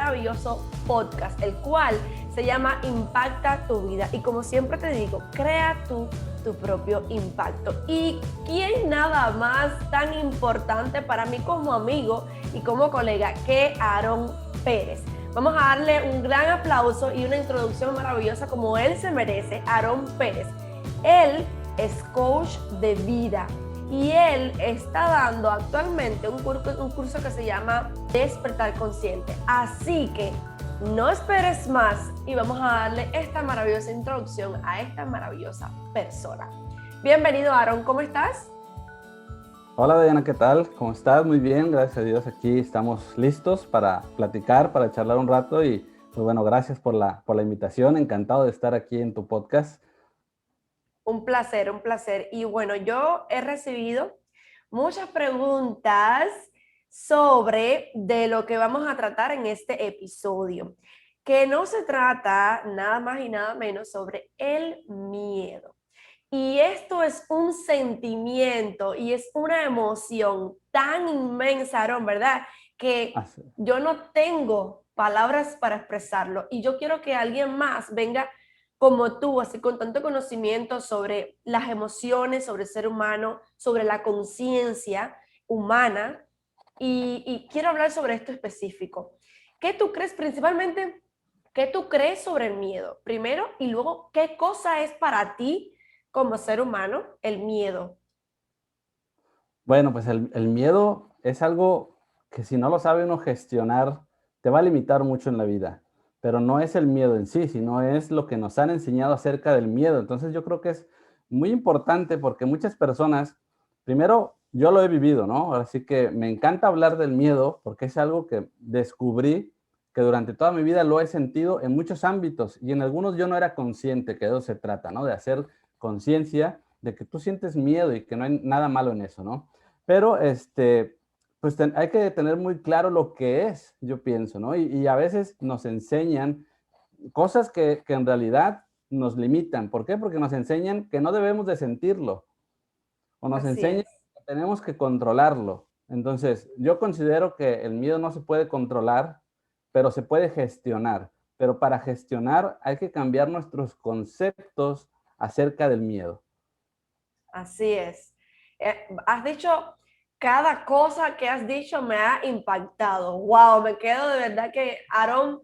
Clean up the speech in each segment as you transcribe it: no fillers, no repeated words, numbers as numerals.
maravilloso podcast, el cual se llama Impacta tu vida. Y como siempre te digo, crea tú tu propio impacto. ¿Y quién nada más tan importante para mí como amigo y como colega que Aarón Pérez? Vamos a darle un gran aplauso y una introducción maravillosa como él se merece, Aarón Pérez. Él es coach de vida y él está dando actualmente un curso que se llama Despertar Consciente. Así que no esperes más y vamos a darle esta maravillosa introducción a esta maravillosa persona. Bienvenido, Aarón, ¿cómo estás? Hola Diana, ¿qué tal? ¿Cómo estás? Muy bien, gracias a Dios. Aquí estamos listos para platicar, para charlar un rato y pues bueno, gracias por la invitación. Encantado de estar aquí en tu podcast. Un placer, un placer. Y bueno, yo he recibido muchas preguntas sobre de lo que vamos a tratar en este episodio, que no se trata nada más y nada menos sobre el miedo. Y esto es un sentimiento y es una emoción tan inmensa, Aaron, ¿verdad? Que Así. yo no tengo palabras para expresarlo. Y yo quiero que alguien más venga como tú, así con tanto conocimiento sobre las emociones, sobre el ser humano, sobre la conciencia humana. Y quiero hablar sobre esto específico. ¿Qué tú crees principalmente? ¿Qué tú crees sobre el miedo? Primero, y luego, ¿qué cosa es para ti como ser humano el miedo? Bueno, pues el miedo es algo que si no lo sabe uno gestionar, te va a limitar mucho en la vida. Pero no es el miedo en sí, sino es lo que nos han enseñado acerca del miedo. Entonces yo creo que es muy importante porque muchas personas, primero, yo lo he vivido, ¿no? Así que me encanta hablar del miedo porque es algo que descubrí que durante toda mi vida lo he sentido en muchos ámbitos y en algunos yo no era consciente que de eso se trata, ¿no? De hacer conciencia de que tú sientes miedo y que no hay nada malo en eso, ¿no? Pero pues hay que tener muy claro lo que es, yo pienso, ¿no? Y a veces nos enseñan cosas que en realidad nos limitan. ¿Por qué? Porque nos enseñan que no debemos de sentirlo o nos Así enseñan es, que tenemos que controlarlo. Entonces, yo considero que el miedo no se puede controlar, pero se puede gestionar. Pero para gestionar hay que cambiar nuestros conceptos acerca del miedo. así es. Has dicho, cada cosa que has dicho me ha impactado. Wow, me quedo de verdad que, Aaron,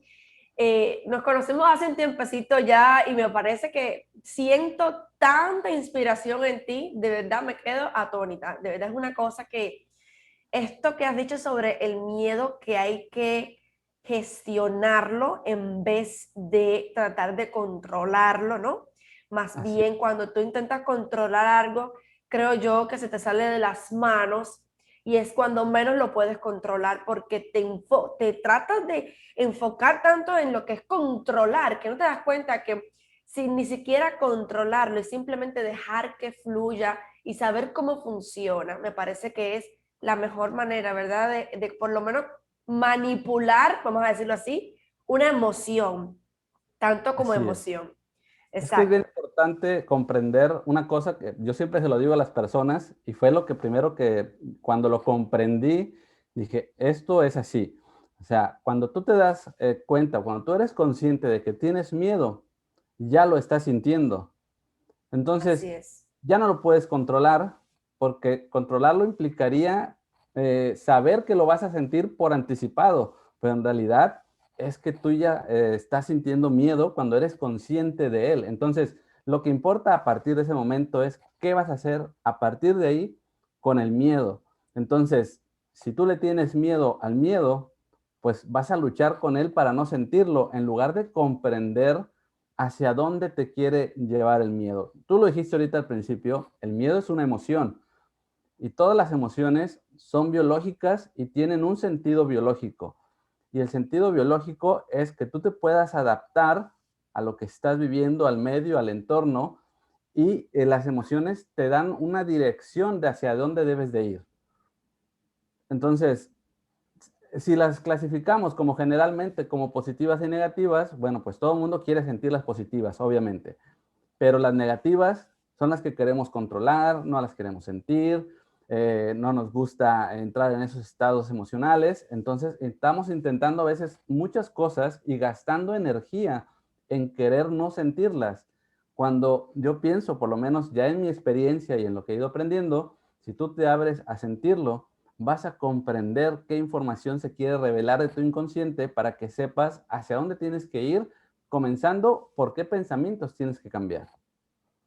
nos conocemos hace un tiempecito ya y me parece que siento tanta inspiración en ti, de verdad me quedo atónita. De verdad es una cosa que esto que has dicho sobre el miedo que hay que gestionarlo en vez de tratar de controlarlo, ¿no? Más Así. bien cuando tú intentas controlar algo, creo yo que se te sale de las manos y es cuando menos lo puedes controlar porque te tratas de enfocar tanto en lo que es controlar, que no te das cuenta que sin ni siquiera controlarlo y simplemente dejar que fluya y saber cómo funciona, me parece que es la mejor manera, ¿verdad? De por lo menos manipular, vamos a decirlo así, una emoción, tanto como Así es. emoción. Es que es bien Exacto. importante comprender una cosa que yo siempre se lo digo a las personas y fue lo que primero que cuando lo comprendí dije, esto es así. O sea, cuando tú te das cuenta, cuando tú eres consciente de que tienes miedo, ya lo estás sintiendo. Así Entonces, es. ya no lo puedes controlar porque controlarlo implicaría saber que lo vas a sentir por anticipado, pero en realidad es que tú ya estás sintiendo miedo cuando eres consciente de él. Entonces, lo que importa a partir de ese momento es qué vas a hacer a partir de ahí con el miedo. Entonces, si tú le tienes miedo al miedo, pues vas a luchar con él para no sentirlo, en lugar de comprender hacia dónde te quiere llevar el miedo. Tú lo dijiste ahorita al principio, el miedo es una emoción y todas las emociones son biológicas y tienen un sentido biológico. Y el sentido biológico es que tú te puedas adaptar a lo que estás viviendo, al medio, al entorno, y las emociones te dan una dirección de hacia dónde debes de ir. Entonces, si las clasificamos como generalmente como positivas y negativas, bueno, pues todo el mundo quiere sentir las positivas, obviamente, pero las negativas son las que queremos controlar, no las queremos sentir. no nos gusta entrar en esos estados emocionales. Entonces, estamos intentando a veces muchas cosas y gastando energía en querer no sentirlas. Cuando yo pienso, por lo menos ya en mi experiencia y en lo que he ido aprendiendo, si tú te abres a sentirlo, vas a comprender qué información se quiere revelar de tu inconsciente para que sepas hacia dónde tienes que ir, comenzando por qué pensamientos tienes que cambiar.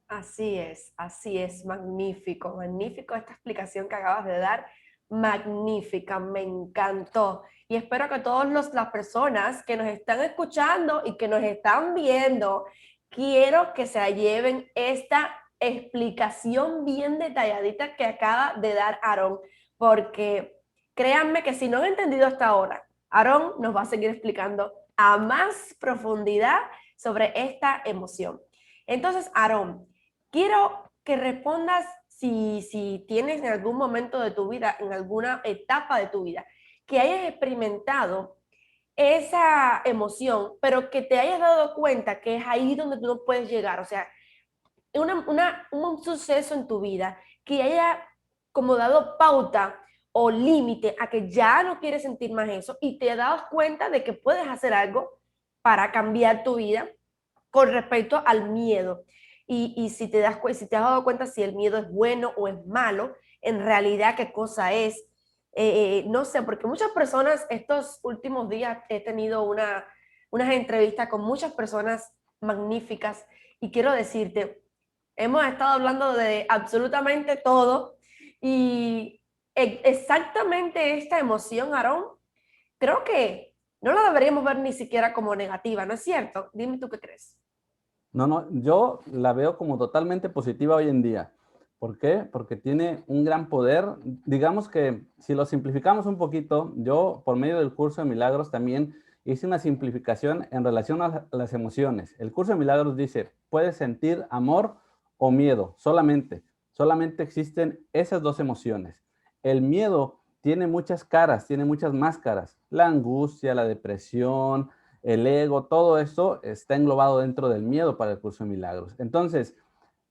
Así es, magnífico, magnífico esta explicación que acabas de dar, magnífica, me encantó. Y espero que todas las personas que nos están escuchando y que nos están viendo, quiero que se lleven esta explicación bien detalladita que acaba de dar Aarón, porque créanme que si no han entendido hasta ahora, Aarón nos va a seguir explicando a más profundidad sobre esta emoción. Entonces, Aarón, quiero que respondas si tienes en algún momento de tu vida, en alguna etapa de tu vida, que hayas experimentado esa emoción, pero que te hayas dado cuenta que es ahí donde tú no puedes llegar. O sea, un suceso en tu vida que haya como dado pauta o límite a que ya no quieres sentir más eso y te has dado cuenta de que puedes hacer algo para cambiar tu vida con respecto al miedo. Y si si te has dado cuenta si el miedo es bueno o es malo, en realidad qué cosa es. No sé, porque muchas personas, estos últimos días he tenido unas entrevistas con muchas personas magníficas y quiero decirte, hemos estado hablando de absolutamente todo y exactamente esta emoción, Aarón, creo que no la deberíamos ver ni siquiera como negativa, ¿no es cierto? Dime tú qué crees. No, no, yo la veo como totalmente positiva hoy en día. ¿Por qué? Porque tiene un gran poder. Digamos que si lo simplificamos un poquito, yo por medio del curso de milagros también hice una simplificación en relación a las emociones. El curso de milagros dice, puedes sentir amor o miedo, solamente. Solamente existen esas dos emociones. El miedo tiene muchas caras, tiene muchas máscaras. La angustia, la depresión, el ego, todo eso está englobado dentro del miedo para el curso de milagros. Entonces,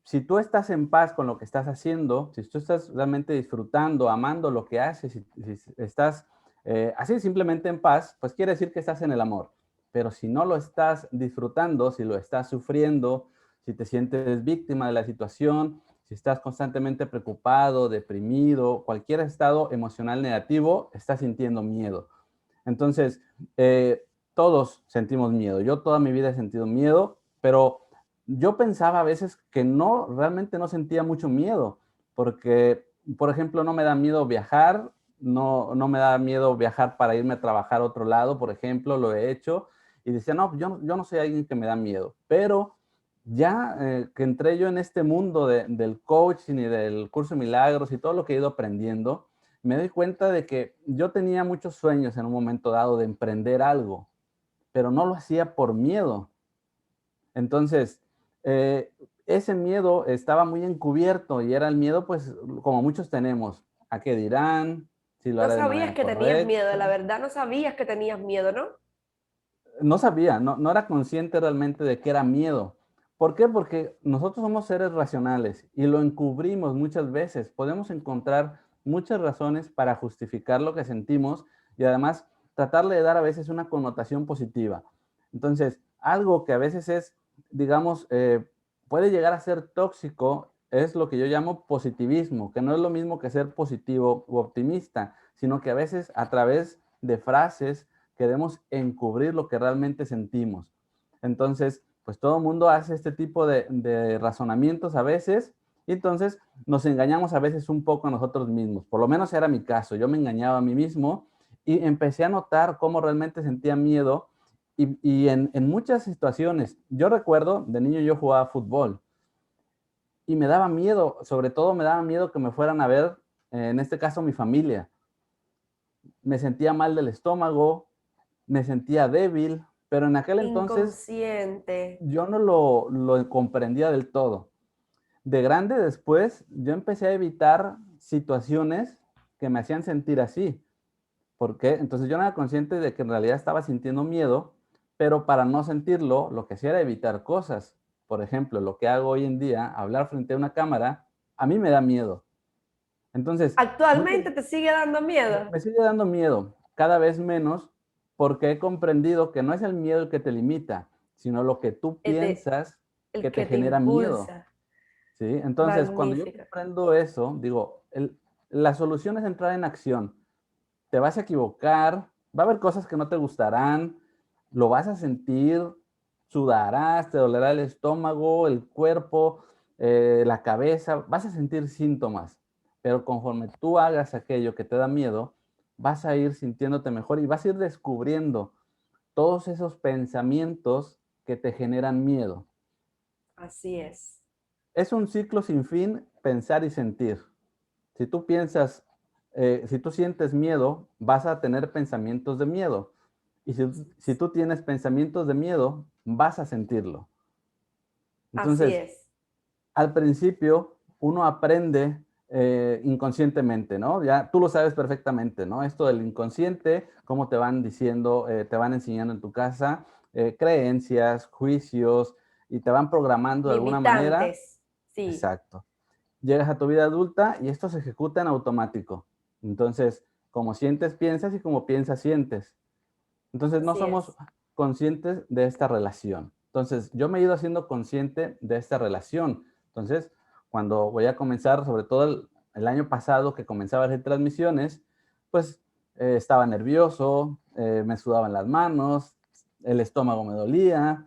si tú estás en paz con lo que estás haciendo, si tú estás realmente disfrutando, amando lo que haces, si estás así simplemente en paz, pues quiere decir que estás en el amor. Pero si no lo estás disfrutando, si lo estás sufriendo, si te sientes víctima de la situación, si estás constantemente preocupado, deprimido, cualquier estado emocional negativo, estás sintiendo miedo. Entonces, todos sentimos miedo. Yo toda mi vida he sentido miedo, pero yo pensaba a veces que no, realmente no sentía mucho miedo, porque, por ejemplo, no me da miedo viajar, no me da miedo viajar para irme a trabajar a otro lado, por ejemplo, lo he hecho, y decía, no, yo no soy alguien que me da miedo, pero ya que entré yo en este mundo del coaching y del curso de milagros y todo lo que he ido aprendiendo, me doy cuenta de que yo tenía muchos sueños en un momento dado de emprender algo, pero no lo hacía por miedo. Entonces, eh, ese miedo estaba muy encubierto y era el miedo, pues, como muchos tenemos, a qué dirán, si lo No haré de sabías manera que tenías miedo, correcta. la verdad no sabías que tenías miedo, ¿no? No sabía, no era consciente realmente de que era miedo. ¿Por qué? Porque nosotros somos seres racionales y lo encubrimos muchas veces. Podemos encontrar muchas razones para justificar lo que sentimos y además tratarle de dar a veces una connotación positiva. Entonces, algo que a veces es, digamos, puede llegar a ser tóxico es lo que yo llamo positivismo, que no es lo mismo que ser positivo u optimista, sino que a veces a través de frases queremos encubrir lo que realmente sentimos. Entonces, pues todo el mundo hace este tipo de razonamientos a veces y entonces nos engañamos a veces un poco a nosotros mismos. Por lo menos era mi caso. Yo me engañaba a mí mismo y empecé a notar cómo realmente sentía miedo y en muchas situaciones. Yo recuerdo, de niño yo jugaba fútbol y me daba miedo, sobre todo me daba miedo que me fueran a ver, en este caso mi familia. Me sentía mal del estómago, me sentía débil, pero en aquel entonces Inconsciente. yo no lo comprendía del todo. De grande después, yo empecé a evitar situaciones que me hacían sentir así. ¿Por qué? Entonces yo no era consciente de que en realidad estaba sintiendo miedo, pero para no sentirlo, lo que hacía era evitar cosas. Por ejemplo, lo que hago hoy en día, hablar frente a una cámara, a mí me da miedo. Entonces, ¿Actualmente te sigue dando miedo? me sigue dando miedo, cada vez menos, porque he comprendido que no es el miedo el que te limita, sino lo que tú piensas El que te que te genera miedo, impulsa. ¿sí? Entonces, cuando yo Magnífica. comprendo eso, digo, la solución es entrar en acción. Te vas a equivocar, va a haber cosas que no te gustarán, lo vas a sentir, sudarás, te dolerá el estómago, el cuerpo, la cabeza, vas a sentir síntomas, pero conforme tú hagas aquello que te da miedo, vas a ir sintiéndote mejor y vas a ir descubriendo todos esos pensamientos que te generan miedo. Así es. Es un ciclo sin fin pensar y sentir. Si tú piensas, si tú sientes miedo, vas a tener pensamientos de miedo. Y si tú tienes pensamientos de miedo, vas a sentirlo. Así Entonces, es. al principio, uno aprende inconscientemente, ¿no? Ya tú lo sabes perfectamente, ¿no? Esto del inconsciente, cómo te van diciendo, te van enseñando en tu casa, creencias, juicios, y te van programando de alguna manera. Limitantes. Sí, Exacto. Llegas a tu vida adulta y esto se ejecuta en automático. Entonces, como sientes, piensas y como piensas, sientes. Entonces, no así somos es. conscientes de esta relación. Entonces, yo me he ido haciendo consciente de esta relación. Entonces, cuando voy a comenzar, sobre todo el año pasado que comenzaba a hacer transmisiones, pues estaba nervioso, me sudaban las manos, el estómago me dolía,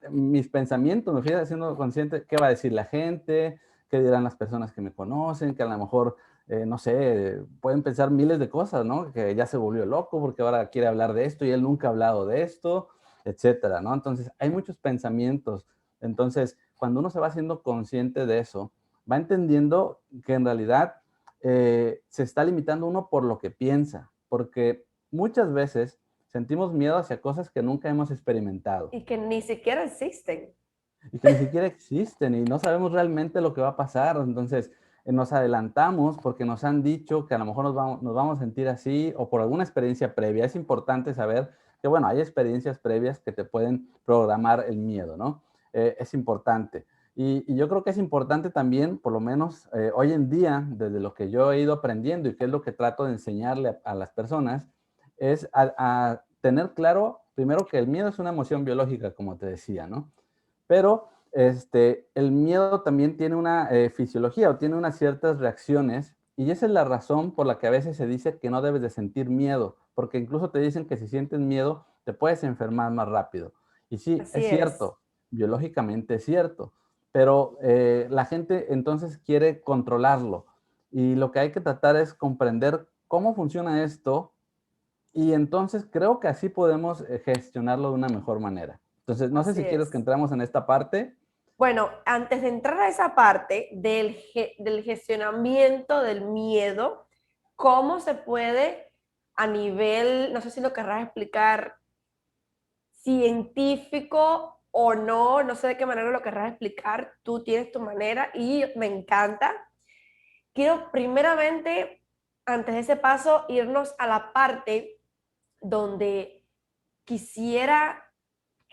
mis pensamientos, me fui haciendo consciente qué va a decir la gente, qué dirán las personas que me conocen, que a lo mejor, no sé, pueden pensar miles de cosas, ¿no? Que ya se volvió loco porque ahora quiere hablar de esto y él nunca ha hablado de esto, etcétera, ¿no? Entonces, hay muchos pensamientos. Entonces, cuando uno se va haciendo consciente de eso, va entendiendo que en realidad se está limitando uno por lo que piensa, porque muchas veces sentimos miedo hacia cosas que nunca hemos experimentado Y que ni siquiera existen. y que ni siquiera existen y no sabemos realmente lo que va a pasar. Entonces, nos adelantamos porque nos han dicho que a lo mejor nos vamos a sentir así o por alguna experiencia previa. Es importante saber que, bueno, hay experiencias previas que te pueden programar el miedo, ¿no? Es importante. Y yo creo que es importante también, por lo menos hoy en día, desde lo que yo he ido aprendiendo y que es lo que trato de enseñarle a las personas, es a tener claro, primero, que el miedo es una emoción biológica, como te decía, ¿no? Pero el miedo también tiene una fisiología o tiene unas ciertas reacciones y esa es la razón por la que a veces se dice que no debes de sentir miedo, porque incluso te dicen que si sientes miedo te puedes enfermar más rápido. Y sí, Así es es. cierto, biológicamente es cierto, pero la gente entonces quiere controlarlo y lo que hay que tratar es comprender cómo funciona esto y entonces creo que así podemos gestionarlo de una mejor manera. Entonces, no sé Así si quieres que es. entramos en esta parte. Bueno, antes de entrar a esa parte del gestionamiento del miedo, ¿cómo se puede a nivel, no sé si lo querrás explicar, científico o no, no sé de qué manera lo querrás explicar, tú tienes tu manera y me encanta. Quiero primeramente, antes de ese paso, irnos a la parte donde quisiera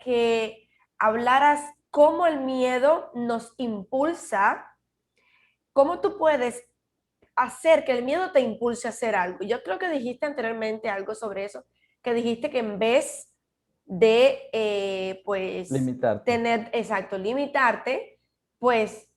que hablaras cómo el miedo nos impulsa, cómo tú puedes hacer que el miedo te impulse a hacer algo. Yo creo que dijiste anteriormente algo sobre eso, que dijiste que en vez de, pues, Limitarte. tener, exacto, limitarte, pues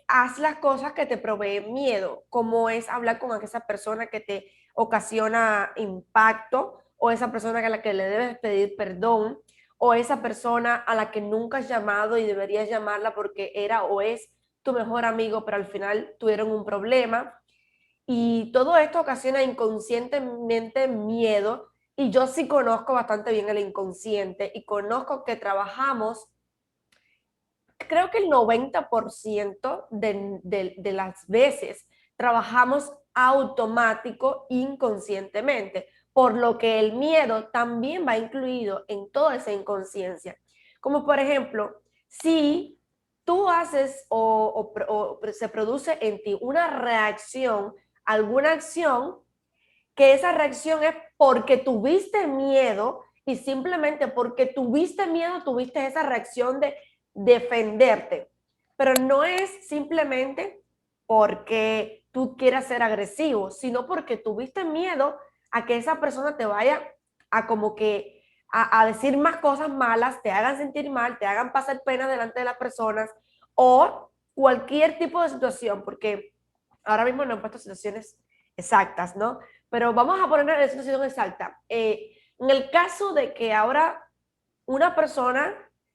haz las cosas que te proveen miedo, como es hablar con esa persona que te ocasiona impacto, o esa persona a la que le debes pedir perdón, o esa persona a la que nunca has llamado y deberías llamarla porque era o es tu mejor amigo, pero al final tuvieron un problema. Y todo esto ocasiona inconscientemente miedo. Y yo sí conozco bastante bien el inconsciente y conozco que trabajamos, creo que el 90% de las veces trabajamos automático inconscientemente, por lo que el miedo también va incluido en toda esa inconsciencia. Como por ejemplo, si tú haces o se produce en ti una reacción, alguna acción, que esa reacción es porque tuviste miedo y simplemente porque tuviste miedo, tuviste esa reacción de defenderte. Pero no es simplemente porque tú quieras ser agresivo, sino porque tuviste miedo a que esa persona te vaya a como que a decir más cosas malas, te hagan sentir mal, te hagan pasar pena delante de las personas o cualquier tipo de situación, porque ahora mismo no he puesto situaciones exactas, ¿no? Pero vamos a poner una situación exacta. En el caso de que ahora una persona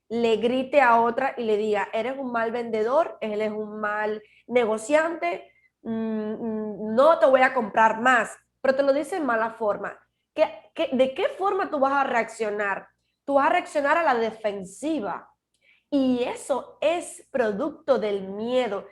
le grite a otra y le diga, eres un mal vendedor, él es un mal negociante, no te voy a comprar más, pero te lo dice en mala forma. ¿De qué forma tú vas a reaccionar? Tú vas a reaccionar a la defensiva. Y eso es producto del miedo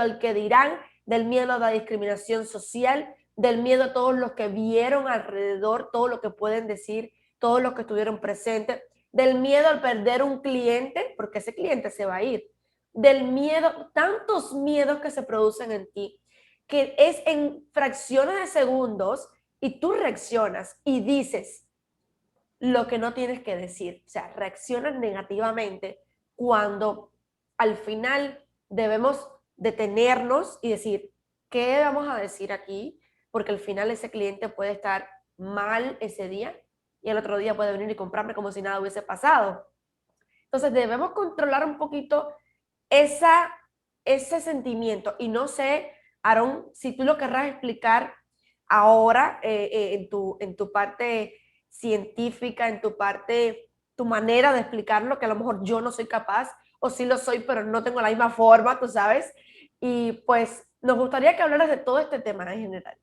al que dirán, del miedo a la discriminación social, del miedo a todos los que vieron alrededor, todo lo que pueden decir, todos los que estuvieron presentes, del miedo al perder un cliente, porque ese cliente se va a ir, del miedo, tantos miedos que se producen en ti, que es en fracciones de segundos y tú reaccionas y dices lo que no tienes que decir, o sea, reaccionas negativamente cuando al final debemos detenernos y decir, ¿qué vamos a decir aquí? Porque al final ese cliente puede estar mal ese día y el otro día puede venir y comprarme como si nada hubiese pasado. Entonces debemos controlar un poquito esa, ese sentimiento. Y no sé, Aaron, si tú lo querrás explicar ahora en tu parte científica, en tu parte, tu manera de explicarlo, que a lo mejor yo no soy capaz, o sí lo soy, pero no tengo la misma forma, tú sabes. Y pues nos gustaría que hablaras de todo este tema en general.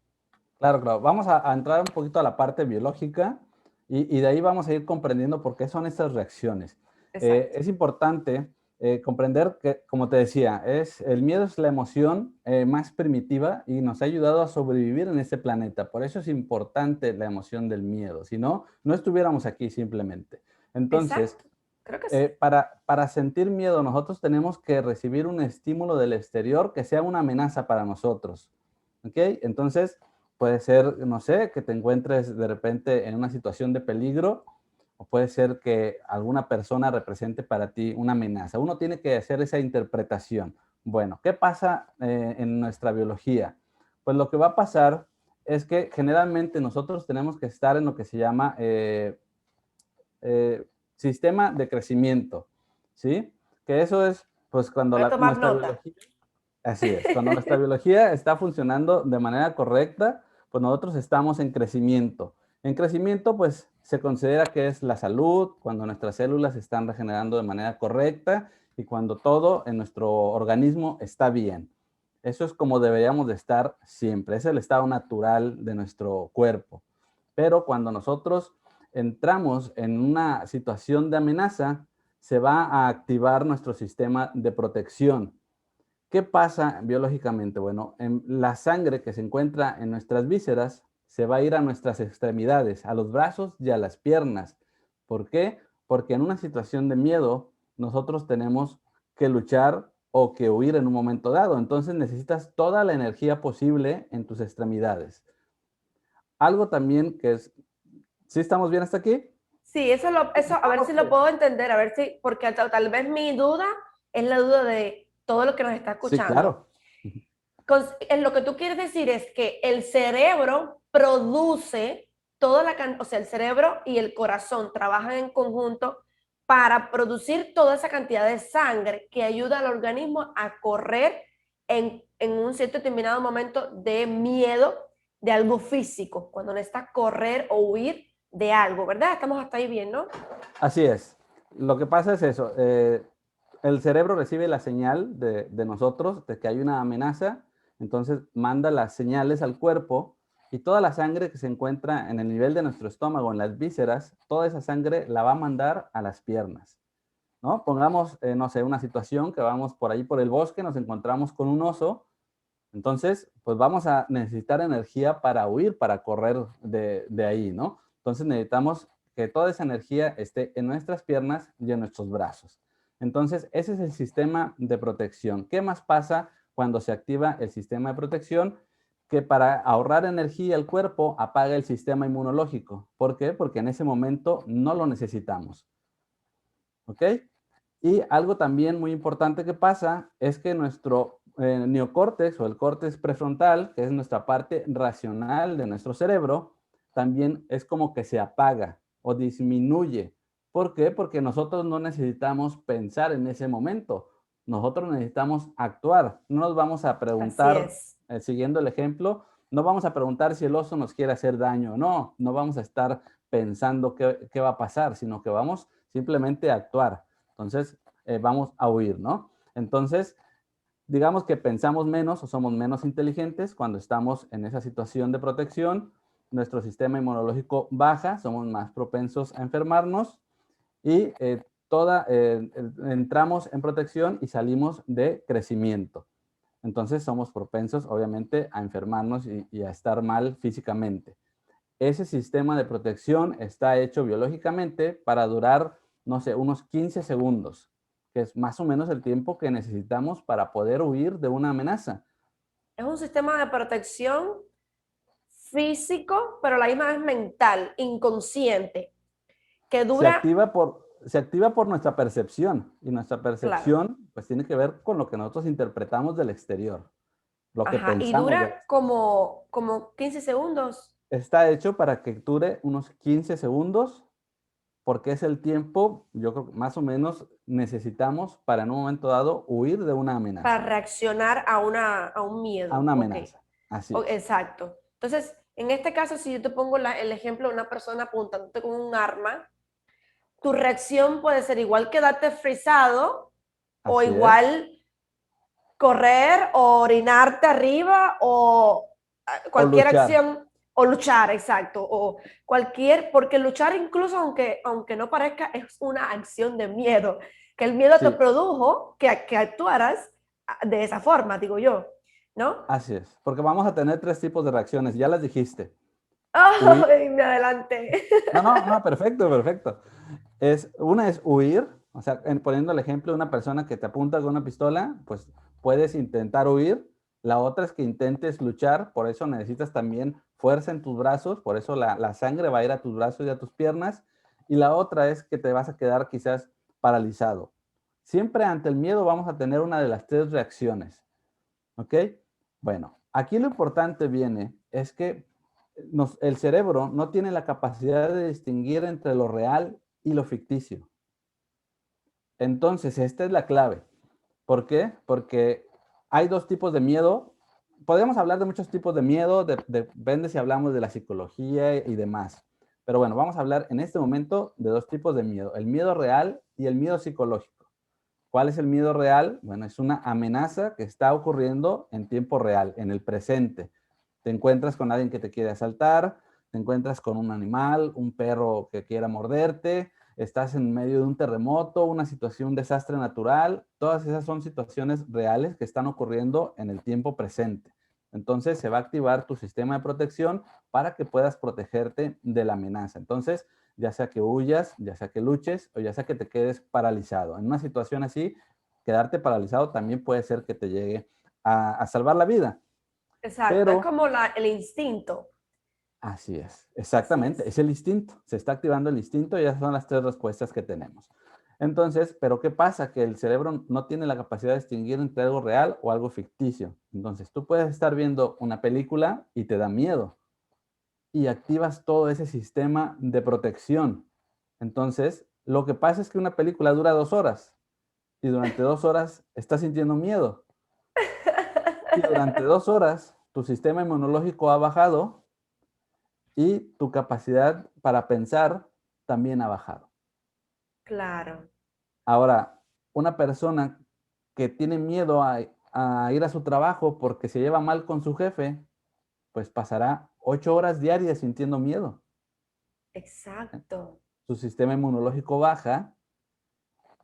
Claro, claro. Vamos a entrar un poquito a la parte biológica y de ahí vamos a ir comprendiendo por qué son estas reacciones. Exacto. Es importante comprender que, como te decía, el miedo es la emoción más primitiva y nos ha ayudado a sobrevivir en este planeta. Por eso es importante la emoción del miedo. Si no, no estuviéramos aquí simplemente. Entonces, Exacto. Creo que sí. para sentir miedo, nosotros tenemos que recibir un estímulo del exterior que sea una amenaza para nosotros. ¿Ok? Entonces, puede ser, no sé, que te encuentres de repente en una situación de peligro o puede ser que alguna persona represente para ti una amenaza. Uno tiene que hacer esa interpretación. Bueno, ¿qué pasa en nuestra biología? Pues lo que va a pasar es que generalmente nosotros tenemos que estar en lo que se llama eh, sistema de crecimiento, ¿sí? Que eso es, pues, cuando Voy a tomar nuestra nota. biología, así es, cuando nuestra biología está funcionando de manera correcta, pues nosotros estamos en crecimiento. En crecimiento, pues, se considera que es la salud, cuando nuestras células se están regenerando de manera correcta y cuando todo en nuestro organismo está bien. Eso es como deberíamos de estar siempre, es el estado natural de nuestro cuerpo. Pero cuando nosotros entramos en una situación de amenaza, se va a activar nuestro sistema de protección. ¿Qué pasa biológicamente? Bueno, en la sangre que se encuentra en nuestras vísceras se va a ir a nuestras extremidades, a los brazos y a las piernas. ¿Por qué? Porque en una situación de miedo nosotros tenemos que luchar o que huir en un momento dado. Entonces necesitas toda la energía posible en tus extremidades. Algo también que es, ¿sí estamos bien hasta aquí? Sí, eso, a ver si lo puedo entender, a ver si, porque tal vez mi duda es la duda de todo lo que nos está Sí, escuchando. claro. En lo que tú quieres decir es que el cerebro produce o sea, el cerebro y el corazón trabajan en conjunto para producir toda esa cantidad de sangre que ayuda al organismo a correr en un cierto determinado momento de miedo de algo físico, cuando necesita correr o huir de algo, ¿verdad? Estamos hasta ahí bien, ¿no? Así es. Lo que pasa es eso. El cerebro recibe la señal de nosotros de que hay una amenaza, entonces manda las señales al cuerpo y toda la sangre que se encuentra en el nivel de nuestro estómago, en las vísceras, toda esa sangre la va a mandar a las piernas, ¿no? Pongamos, no sé, una situación que vamos por ahí por el bosque, nos encontramos con un oso, entonces, pues vamos a necesitar energía para huir, para correr de ahí, ¿no? Entonces necesitamos que toda esa energía esté en nuestras piernas y en nuestros brazos. Entonces, ese es el sistema de protección. ¿Qué más pasa cuando se activa el sistema de protección? Que para ahorrar energía al cuerpo apaga el sistema inmunológico. ¿Por qué? Porque en ese momento no lo necesitamos. ¿Ok? Y algo también muy importante que pasa es que nuestro neocórtex o el córtex prefrontal, que es nuestra parte racional de nuestro cerebro, también es como que se apaga o disminuye. ¿Por qué? Porque nosotros no necesitamos pensar en ese momento. Nosotros necesitamos actuar. No nos vamos a Así preguntar, es. siguiendo el ejemplo, no vamos a preguntar si el oso nos quiere hacer daño. No, no vamos a estar pensando qué va a pasar, sino que vamos simplemente a actuar. Entonces, vamos a huir, ¿no? Entonces, digamos que pensamos menos o somos menos inteligentes cuando estamos en esa situación de protección. Nuestro sistema inmunológico baja, somos más propensos a enfermarnos y entramos en protección y salimos de crecimiento. Entonces somos propensos, obviamente, a enfermarnos y a estar mal físicamente. Ese sistema de protección está hecho biológicamente para durar, no sé, unos 15 segundos, que es más o menos el tiempo que necesitamos para poder huir de una amenaza. Es un sistema de protección físico, pero a la misma vez mental, inconsciente, que Se dura, activa por nuestra percepción y nuestra claro, percepción pues tiene que ver con lo que nosotros interpretamos del exterior, lo que ajá, y pensamos del dura exterior. como 15 segundos. Está hecho para que dure unos 15 segundos porque es el tiempo, yo creo que más o menos necesitamos para en un momento dado huir de una Para amenaza, reaccionar a un a miedo. una Ok, amenaza. Así es. exacto. Entonces, en este caso, si yo te pongo el ejemplo de una persona apuntándote con un arma, tu reacción puede ser igual quedarte frisado o Así es. igual correr o orinarte arriba o O cualquier luchar. acción o luchar, exacto, o cualquier, porque luchar incluso aunque no parezca es una acción de miedo, que el miedo te Sí, produjo que actuaras de esa forma, digo yo, ¿no? así es. Porque vamos a tener tres tipos de reacciones. Ya las dijiste. Huir. Ay, me adelanté. No, no, no, perfecto, perfecto. Una es huir, o sea, poniendo el ejemplo de una persona que te apunta con una pistola, pues puedes intentar huir. La otra es que intentes luchar, por eso necesitas también fuerza en tus brazos, por eso la sangre va a ir a tus brazos y a tus piernas. Y la otra es que te vas a quedar quizás paralizado. Siempre ante el miedo vamos a tener una de las tres reacciones, ¿ok? Bueno, aquí lo importante viene es que el cerebro no tiene la capacidad de distinguir entre lo real y lo ficticio. Entonces, esta es la clave. ¿Por qué? Porque hay dos tipos de miedo. Podríamos hablar de muchos tipos de miedo, depende si hablamos de la psicología y demás. Pero bueno, vamos a hablar en este momento de dos tipos de miedo, el miedo real y el miedo psicológico. ¿Cuál es el miedo real? Bueno, es una amenaza que está ocurriendo en tiempo real, en el presente. Te encuentras con alguien que te quiere asaltar, te encuentras con un animal, un perro que quiera morderte, estás en medio de un terremoto, una situación, un desastre natural. Todas esas son situaciones reales que están ocurriendo en el tiempo presente. Entonces se va a activar tu sistema de protección para que puedas protegerte de la amenaza. Entonces, ya sea que huyas, ya sea que luches o ya sea que te quedes paralizado. En una situación así, quedarte paralizado también puede ser que te llegue a salvar la vida. Exacto, es Pero como el instinto. así es, Así exactamente, es. es el instinto, se está activando el instinto y esas son las tres respuestas que tenemos. Entonces, ¿pero qué pasa? Que el cerebro no tiene la capacidad de distinguir entre algo real o algo ficticio. Entonces, tú puedes estar viendo una película y te da miedo y activas todo ese sistema de protección. Entonces, lo que pasa es que una película dura 2 horas y durante 2 horas estás sintiendo miedo y durante 2 horas tu sistema inmunológico ha bajado y tu capacidad para pensar también ha bajado. Claro, Ahora, una persona que tiene miedo a ir a su trabajo porque se lleva mal con su jefe, pues pasará 8 horas diarias sintiendo miedo. exacto. Su sistema inmunológico baja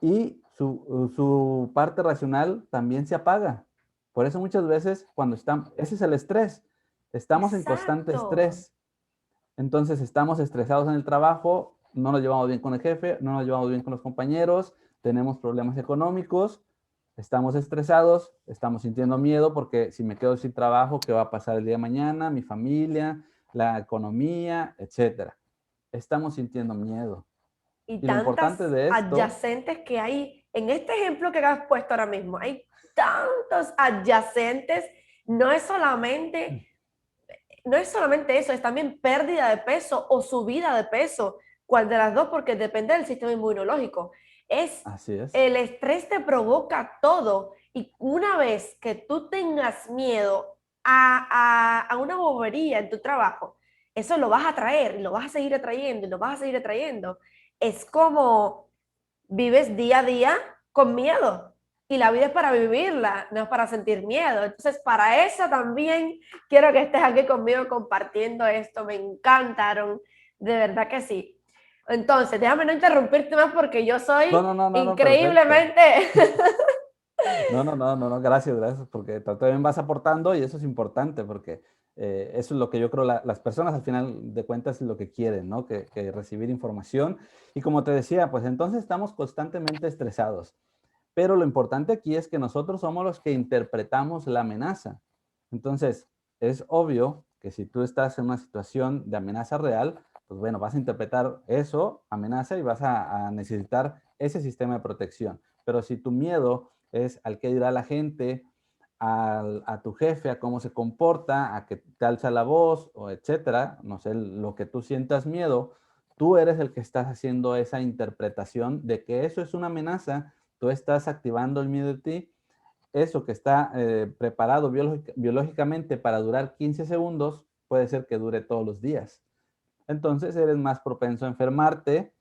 y su parte racional también se apaga. Por eso muchas veces cuando estamos, ese es el estrés, estamos en constante Exacto. estrés. Entonces estamos estresados en el trabajo, no nos llevamos bien con el jefe, no nos llevamos bien con los compañeros, tenemos problemas económicos, estamos estresados, estamos sintiendo miedo porque si me quedo sin trabajo, ¿qué va a pasar el día de mañana? Mi familia, la economía, etcétera. Estamos sintiendo miedo. Y Y lo importante tantas de esto, adyacentes que hay en este ejemplo que has puesto ahora mismo, hay tantos adyacentes, no es solamente, no es solamente eso, es también pérdida de peso o subida de peso. ¿Cuál de las dos? Porque depende del sistema inmunológico. Es Así es. el estrés te provoca todo y una vez que tú tengas miedo a una bobería en tu trabajo, eso lo vas a traer y lo vas a seguir atrayendo y lo vas a seguir atrayendo. Es como vives día a día con miedo y la vida es para vivirla, no es para sentir miedo. Entonces, para eso también quiero que estés aquí conmigo compartiendo esto. Me encantaron, de verdad que sí. Entonces, déjame no interrumpirte más porque yo No, soy no, no, no, no, perfecto. increíblemente... No, no, no, no, no, gracias, gracias, porque tú también vas aportando y eso es importante, porque eso es lo que yo creo las personas al final de cuentas es lo que quieren, ¿no? Que recibir información. Y como te decía, pues entonces estamos constantemente estresados. Pero lo importante aquí es que nosotros somos los que interpretamos la amenaza. Entonces, es obvio que si tú estás en una situación de amenaza real, pues bueno, vas a interpretar eso, amenaza, y vas a necesitar ese sistema de protección. Pero si tu miedo es al que dirá la gente, a tu jefe, a cómo se comporta, a que te alza la voz, o etcétera, no sé, lo que tú sientas miedo, tú eres el que estás haciendo esa interpretación de que eso es una amenaza, tú estás activando el miedo de ti, eso que está preparado biológicamente para durar 15 segundos, puede ser que dure todos los días. Entonces eres más propenso a enfermarte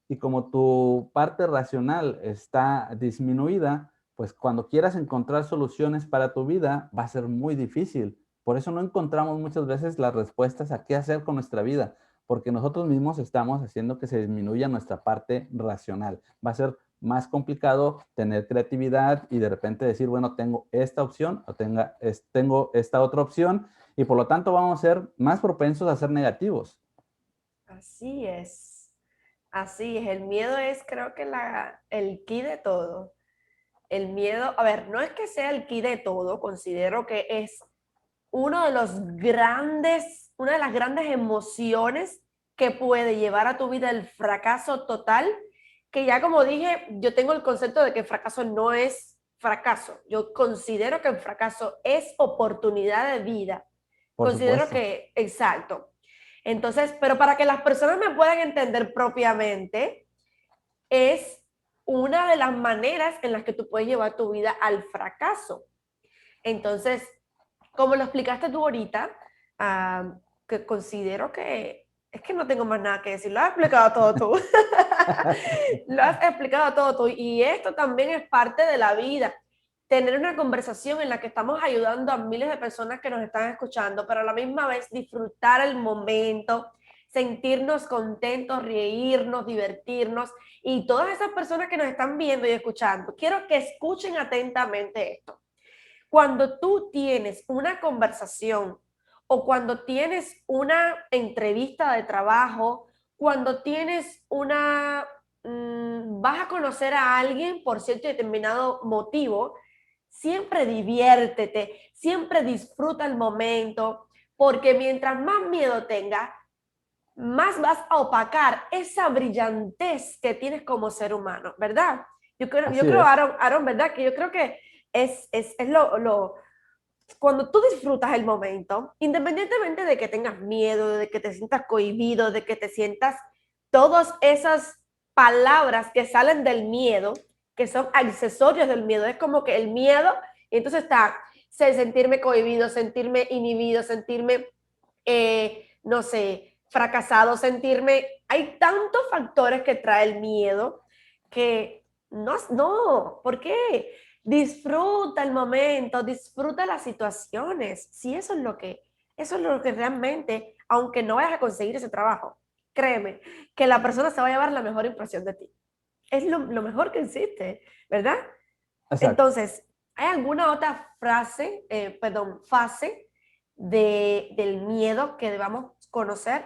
y como tu parte racional está disminuida, pues cuando quieras encontrar soluciones para tu vida va a ser muy difícil. Por eso no encontramos muchas veces las respuestas a qué hacer con nuestra vida, porque nosotros mismos estamos haciendo que se disminuya nuestra parte racional. Va a ser más complicado tener creatividad y de repente decir, bueno, tengo esta opción o tengo esta otra opción y por lo tanto vamos a ser más propensos a ser negativos. Así es, así es. El miedo es, creo que el key de todo. El miedo, a ver, no es que sea el key de todo, considero que es uno de los grandes, una de las grandes emociones que puede llevar a tu vida el fracaso total, que ya como dije, yo tengo el concepto de que el fracaso no es fracaso. Yo considero que el fracaso es oportunidad de vida. Por Considero supuesto. que, exacto. Entonces, pero para que las personas me puedan entender propiamente, es una de las maneras en las que tú puedes llevar tu vida al fracaso. Entonces, como lo explicaste tú ahorita, que considero que es que no tengo más nada que decir, lo has explicado todo tú. Lo has explicado todo tú. Y esto también es parte de la vida. Tener una conversación en la que estamos ayudando a miles de personas que nos están escuchando, pero a la misma vez disfrutar el momento, sentirnos contentos, reírnos, divertirnos. Y todas esas personas que nos están viendo y escuchando, quiero que escuchen atentamente esto. Cuando tú tienes una conversación o cuando tienes una entrevista de trabajo, cuando tienes vas a conocer a alguien por cierto determinado motivo, siempre diviértete, siempre disfruta el momento, porque mientras más miedo tengas, más vas a opacar esa brillantez que tienes como ser humano, ¿verdad? Yo Así creo es. Aaron, ¿verdad? Que yo creo que es cuando tú disfrutas el momento, independientemente de que tengas miedo, de que te sientas cohibido, de que te sientas todas esas palabras que salen del miedo, que son accesorios del miedo, es como que el miedo, y entonces está sentirme cohibido, sentirme inhibido, sentirme, no sé, fracasado, sentirme, hay tantos factores que trae el miedo que no, ¿por qué? Disfruta el momento, disfruta las situaciones. Si eso es lo que realmente, aunque no vayas a conseguir ese trabajo, créeme, que la persona se va a llevar la mejor impresión de ti. Es lo mejor que existe, ¿verdad? Exacto. Entonces, ¿hay alguna otra fase del miedo que debamos conocer?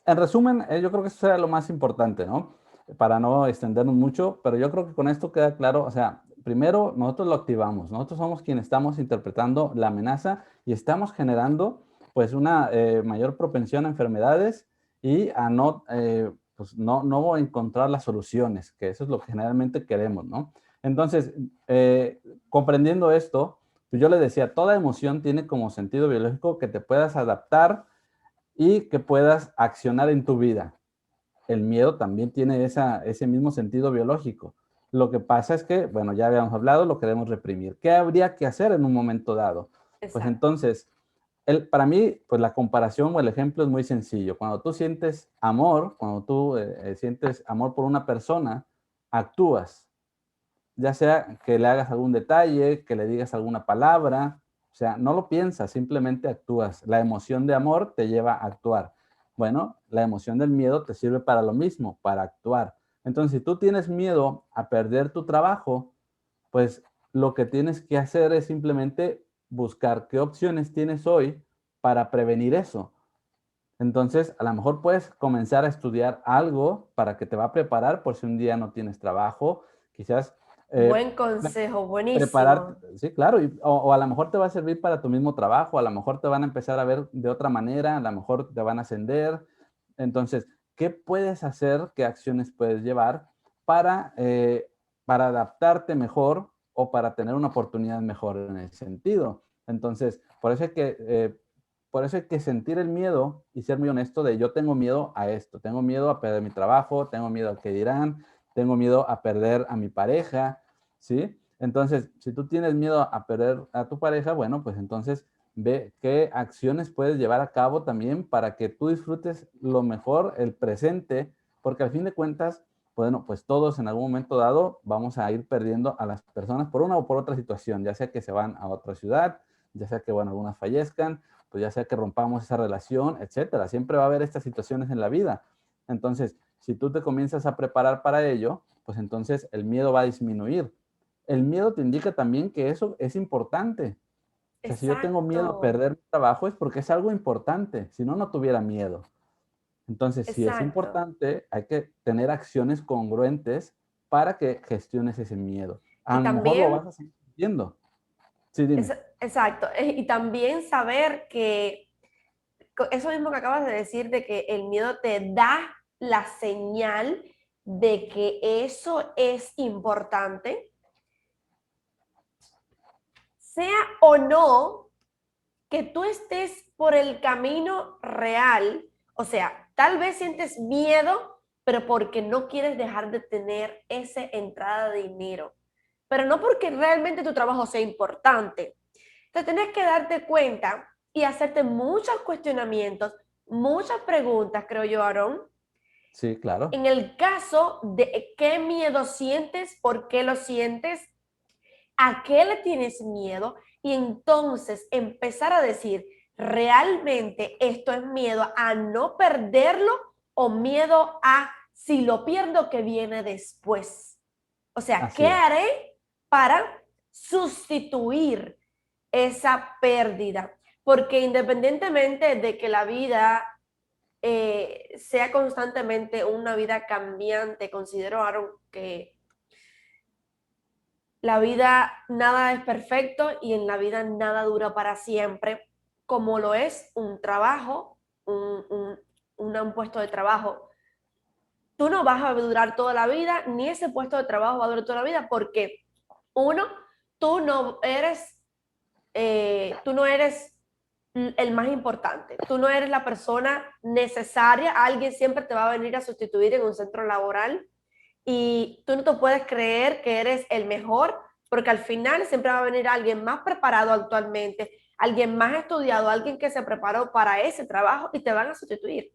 En resumen, yo creo que eso será lo más importante, ¿no? Para no extendernos mucho, pero yo creo que con esto queda claro, o sea, primero nosotros lo activamos, nosotros somos quienes estamos interpretando la amenaza y estamos generando pues una mayor propensión a enfermedades y a no, pues no voy a encontrar las soluciones, que eso es lo que generalmente queremos, ¿no? Entonces, comprendiendo esto, pues yo le decía, toda emoción tiene como sentido biológico que te puedas adaptar y que puedas accionar en tu vida. El miedo también tiene ese mismo sentido biológico. Lo que pasa es que, bueno, ya habíamos hablado, lo queremos reprimir. ¿Qué habría que hacer en un momento dado? Pues Exacto. entonces, para mí, pues la comparación o el ejemplo es muy sencillo. Cuando tú sientes amor, cuando tú sientes amor por una persona, actúas. Ya sea que le hagas algún detalle, que le digas alguna palabra, o sea, no lo piensas, simplemente actúas. La emoción de amor te lleva a actuar. Bueno, la emoción del miedo te sirve para lo mismo, para actuar. Entonces, si tú tienes miedo a perder tu trabajo, pues lo que tienes que hacer es simplemente buscar qué opciones tienes hoy para prevenir eso. Entonces, a lo mejor puedes comenzar a estudiar algo para que te va a preparar por si un día no tienes trabajo. Quizás eh, Buen consejo, prepararte, buenísimo. sí, claro, o a lo mejor te va a servir para tu mismo trabajo, a lo mejor te van a empezar a ver de otra manera, a lo mejor te van a ascender. Entonces, ¿qué puedes hacer? ¿Qué acciones puedes llevar para, para adaptarte mejor o para tener una oportunidad mejor en ese sentido? Entonces, por eso hay que sentir el miedo y ser muy honesto de yo tengo miedo a esto, tengo miedo a perder mi trabajo, tengo miedo a qué dirán, tengo miedo a perder a mi pareja, ¿sí? Entonces, si tú tienes miedo a perder a tu pareja, bueno, pues entonces ve qué acciones puedes llevar a cabo también para que tú disfrutes lo mejor, el presente, porque al fin de cuentas, bueno, pues todos en algún momento dado vamos a ir perdiendo a las personas por una o por otra situación, ya sea que se van a otra ciudad, ya sea que, bueno, algunas fallezcan, pues ya sea que rompamos esa relación, etcétera. Siempre va a haber estas situaciones en la vida. Entonces, si tú te comienzas a preparar para ello, pues entonces el miedo va a disminuir. El miedo te indica también que eso es importante. O sea, si yo tengo miedo a Exacto, perder mi trabajo es porque es algo importante, si no, no tuviera miedo. Entonces, si es exacto. importante, hay que tener acciones congruentes para que gestiones ese miedo. A Y lo mejor lo vas también, a seguir sintiendo. Sí, dime. exacto, y también saber que eso mismo que acabas de decir, de que el miedo te da la señal de que eso es importante, sea o no que tú estés por el camino real, o sea, tal vez sientes miedo, pero porque no quieres dejar de tener esa entrada de dinero, pero no porque realmente tu trabajo sea importante. Entonces tienes que darte cuenta y hacerte muchos cuestionamientos, muchas preguntas, creo yo, Aaron, Sí, claro. en el caso de qué miedo sientes, por qué lo sientes, a qué le tienes miedo y entonces empezar a decir, realmente esto es miedo a no perderlo o miedo a si lo pierdo que viene después. O sea, ¿qué Así es. haré para sustituir esa pérdida? Porque independientemente de que la vida sea constantemente una vida cambiante, considero, Aaron, que la vida nada es perfecto y en la vida nada dura para siempre, como lo es un trabajo, un puesto de trabajo. Tú no vas a durar toda la vida, ni ese puesto de trabajo va a durar toda la vida, porque uno, tú no eres, tú no eres el más importante, tú no eres la persona necesaria, alguien siempre te va a venir a sustituir en un centro laboral y tú no te puedes creer que eres el mejor, porque al final siempre va a venir alguien más preparado actualmente, alguien más estudiado, alguien que se preparó para ese trabajo y te van a sustituir.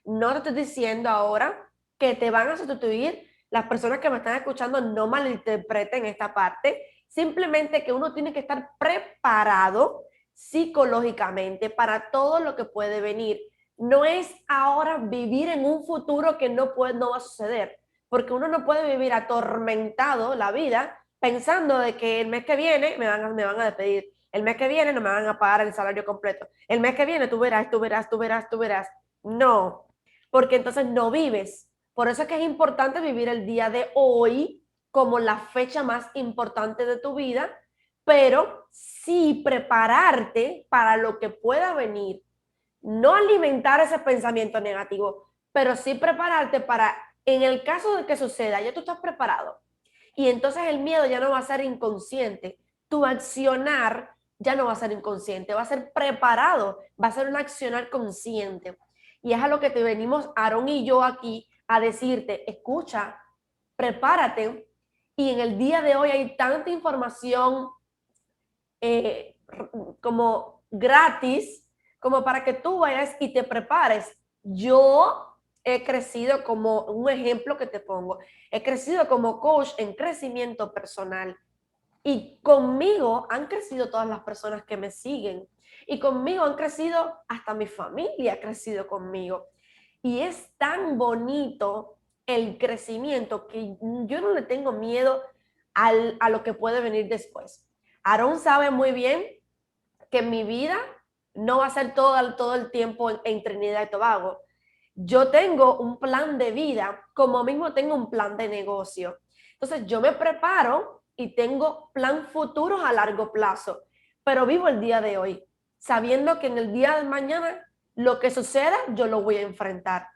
No te estoy diciendo ahora que te van a sustituir. Las personas que me están escuchando no malinterpreten esta parte. Simplemente que uno tiene que estar preparado psicológicamente para todo lo que puede venir. No es ahora vivir en un futuro que no va a suceder, porque uno no puede vivir atormentado la vida pensando de que el mes que viene me van a despedir, el mes que viene no me van a pagar el salario completo, el mes que viene tú verás, tú verás, tú verás, tú verás. No, porque entonces no vives. Por eso es que es importante vivir el día de hoy como la fecha más importante de tu vida, pero sí prepararte para lo que pueda venir. No alimentar ese pensamiento negativo, pero sí prepararte para, en el caso de que suceda, ya tú estás preparado. Y entonces el miedo ya no va a ser inconsciente. Tu accionar ya no va a ser inconsciente, va a ser preparado, va a ser un accionar consciente. Y es a lo que te venimos, Aarón y yo aquí, a decirte, escucha, prepárate. Y en el día de hoy hay tanta información eh, como gratis, como para que tú vayas y te prepares. Yo he crecido como un ejemplo que te pongo, he crecido como coach en crecimiento personal y conmigo han crecido todas las personas que me siguen y conmigo han crecido hasta mi familia ha crecido conmigo y es tan bonito el crecimiento que yo no le tengo miedo a lo que puede venir después. Aarón sabe muy bien que mi vida no va a ser todo el tiempo en Trinidad y Tobago. Yo tengo un plan de vida, como mismo tengo un plan de negocio. Entonces yo me preparo y tengo plan futuros a largo plazo, pero vivo el día de hoy, sabiendo que en el día de mañana lo que suceda yo lo voy a enfrentar.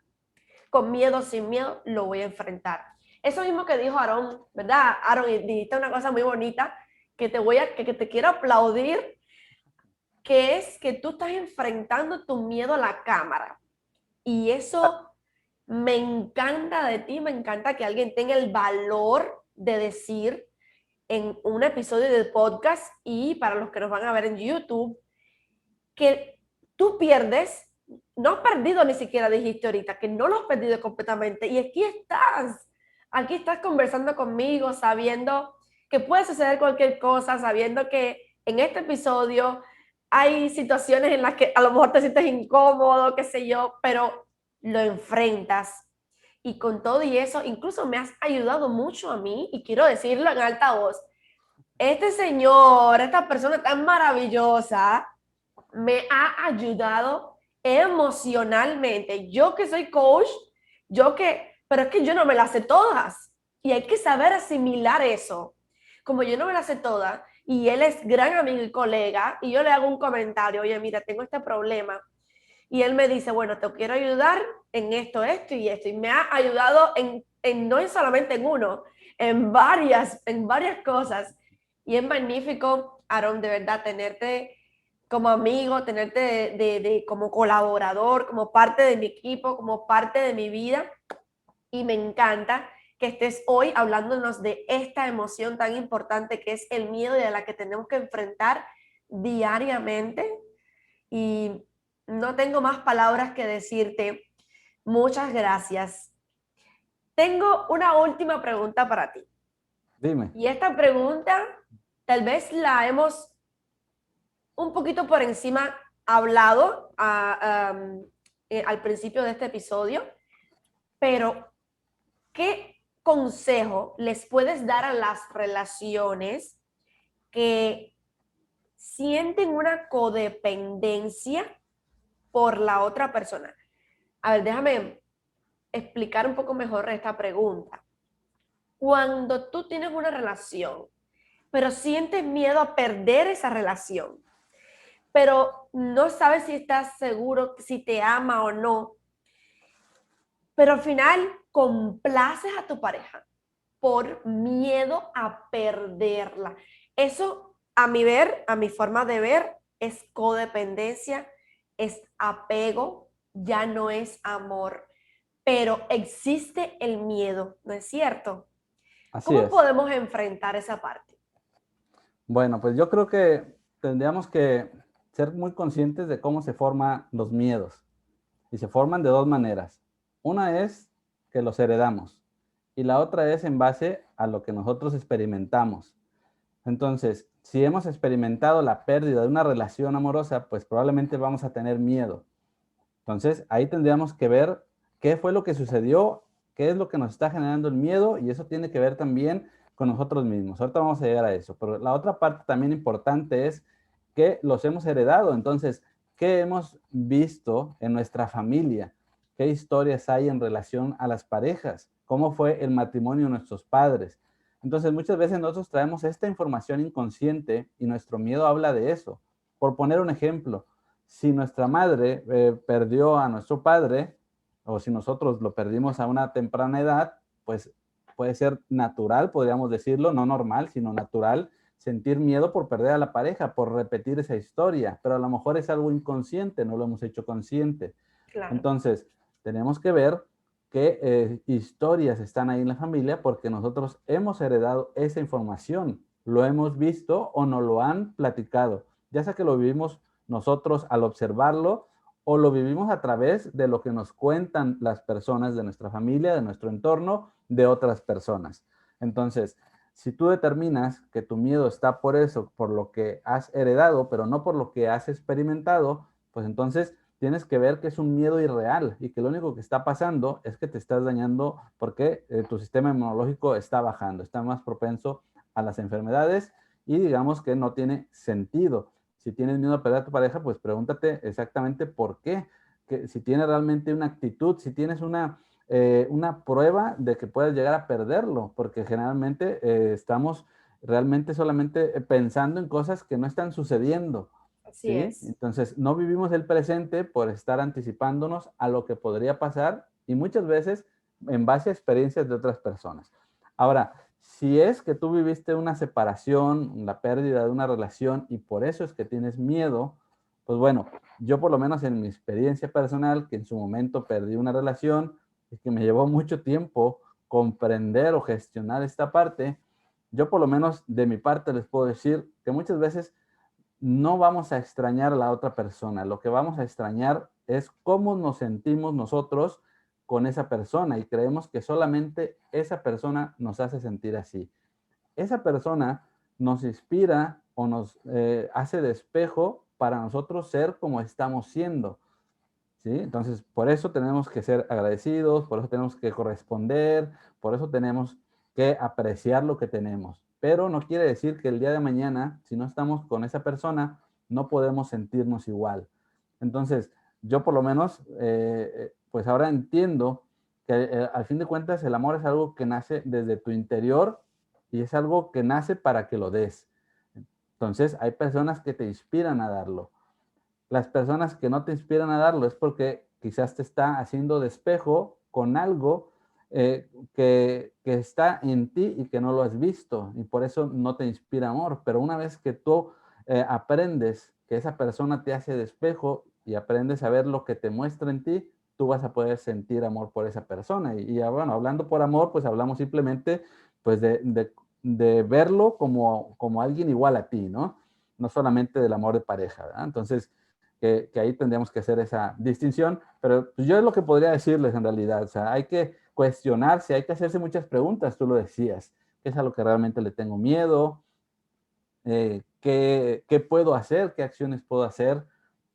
Con miedo, sin miedo, lo voy a enfrentar. Eso mismo que dijo Aarón, ¿verdad? Aarón, y dijiste una cosa muy bonita que te quiero aplaudir, que es que tú estás enfrentando tu miedo a la cámara. Y eso me encanta de ti, me encanta que alguien tenga el valor de decir en un episodio de podcast y para los que nos van a ver en YouTube, que tú pierdes, no has perdido ni siquiera, dijiste ahorita, que no lo has perdido completamente. Y aquí estás conversando conmigo, sabiendo que puede suceder cualquier cosa, sabiendo que en este episodio hay situaciones en las que a lo mejor te sientes incómodo, qué sé yo, pero lo enfrentas. Y con todo y eso, incluso me has ayudado mucho a mí, y quiero decirlo en alta voz, este señor, esta persona tan maravillosa, me ha ayudado emocionalmente. Yo que soy coach, pero es que yo no me las sé todas y hay que saber asimilar eso. Como yo no me las sé todas y él es gran amigo y colega y yo le hago un comentario, oye, mira, tengo este problema y él me dice, bueno, te quiero ayudar en esto, esto y esto y me ha ayudado no solamente en uno, en varias cosas y es magnífico, Aaron, de verdad, tenerte como amigo, tenerte como colaborador, como parte de mi equipo, como parte de mi vida. Y me encanta que estés hoy hablándonos de esta emoción tan importante que es el miedo y a la que tenemos que enfrentar diariamente. Y no tengo más palabras que decirte. Muchas gracias. Tengo una última pregunta para ti. Dime. Y esta pregunta tal vez la hemos un poquito por encima hablado al principio de este episodio, pero ¿qué consejo les puedes dar a las relaciones que sienten una codependencia por la otra persona? A ver, déjame explicar un poco mejor esta pregunta. Cuando tú tienes una relación, pero sientes miedo a perder esa relación, pero no sabes si estás seguro, si te ama o no, pero al final complaces a tu pareja por miedo a perderla. Eso, a mi ver, a mi forma de ver, es codependencia, es apego, ya no es amor, pero existe el miedo, ¿no es cierto? Así ¿Cómo es. podemos enfrentar esa parte? Bueno, pues yo creo que tendríamos que ser muy conscientes de cómo se forman los miedos. Y se forman de dos maneras. Una es que los heredamos y la otra es en base a lo que nosotros experimentamos. Entonces, si hemos experimentado la pérdida de una relación amorosa, pues probablemente vamos a tener miedo. Entonces, ahí tendríamos que ver qué fue lo que sucedió, qué es lo que nos está generando el miedo y eso tiene que ver también con nosotros mismos. Ahorita vamos a llegar a eso. Pero la otra parte también importante es que los hemos heredado. Entonces, ¿qué hemos visto en nuestra familia? ¿Qué historias hay en relación a las parejas? ¿Cómo fue el matrimonio de nuestros padres? Entonces, muchas veces nosotros traemos esta información inconsciente y nuestro miedo habla de eso. Por poner un ejemplo, si nuestra madre perdió a nuestro padre, o si nosotros lo perdimos a una temprana edad, pues puede ser natural, podríamos decirlo, no normal, sino natural, sentir miedo por perder a la pareja, por repetir esa historia, pero a lo mejor es algo inconsciente, no lo hemos hecho consciente. Claro. Entonces, tenemos que ver qué historias están ahí en la familia porque nosotros hemos heredado esa información, lo hemos visto o nos lo han platicado, ya sea que lo vivimos nosotros al observarlo o lo vivimos a través de lo que nos cuentan las personas de nuestra familia, de nuestro entorno, de otras personas. Entonces, si tú determinas que tu miedo está por eso, por lo que has heredado, pero no por lo que has experimentado, pues entonces tienes que ver que es un miedo irreal y que lo único que está pasando es que te estás dañando porque tu sistema inmunológico está bajando, está más propenso a las enfermedades y digamos que no tiene sentido. Si tienes miedo a perder a tu pareja, pues pregúntate exactamente por qué. Que si tiene realmente una actitud, si tienes una prueba de que puedes llegar a perderlo, porque generalmente estamos realmente solamente pensando en cosas que no están sucediendo. Así ¿Sí? es. Entonces, no vivimos el presente por estar anticipándonos a lo que podría pasar y muchas veces en base a experiencias de otras personas. Ahora, si es que tú viviste una separación, la pérdida de una relación y por eso es que tienes miedo, pues bueno, yo por lo menos en mi experiencia personal, que en su momento perdí una relación y que me llevó mucho tiempo comprender o gestionar esta parte, yo por lo menos de mi parte les puedo decir que muchas veces no vamos a extrañar a la otra persona, lo que vamos a extrañar es cómo nos sentimos nosotros con esa persona y creemos que solamente esa persona nos hace sentir así. Esa persona nos inspira o nos hace de espejo para nosotros ser como estamos siendo. ¿Sí? Entonces, por eso tenemos que ser agradecidos, por eso tenemos que corresponder, por eso tenemos que apreciar lo que tenemos. Pero no quiere decir que el día de mañana, si no estamos con esa persona, no podemos sentirnos igual. Entonces, yo por lo menos, pues ahora entiendo que al fin de cuentas el amor es algo que nace desde tu interior y es algo que nace para que lo des. Entonces, hay personas que te inspiran a darlo. Las personas que no te inspiran a darlo es porque quizás te está haciendo de espejo con algo que está en ti y que no lo has visto y por eso no te inspira amor. Pero una vez que tú aprendes que esa persona te hace de espejo y aprendes a ver lo que te muestra en ti, tú vas a poder sentir amor por esa persona. Y bueno, hablando por amor, pues hablamos simplemente pues de verlo como alguien igual a ti, ¿no? No solamente del amor de pareja, ¿verdad? Entonces, que ahí tendríamos que hacer esa distinción, pero pues yo es lo que podría decirles en realidad, o sea, hay que cuestionarse, hay que hacerse muchas preguntas, tú lo decías, ¿qué es a lo que realmente le tengo miedo? ¿Qué puedo hacer? ¿Qué acciones puedo hacer?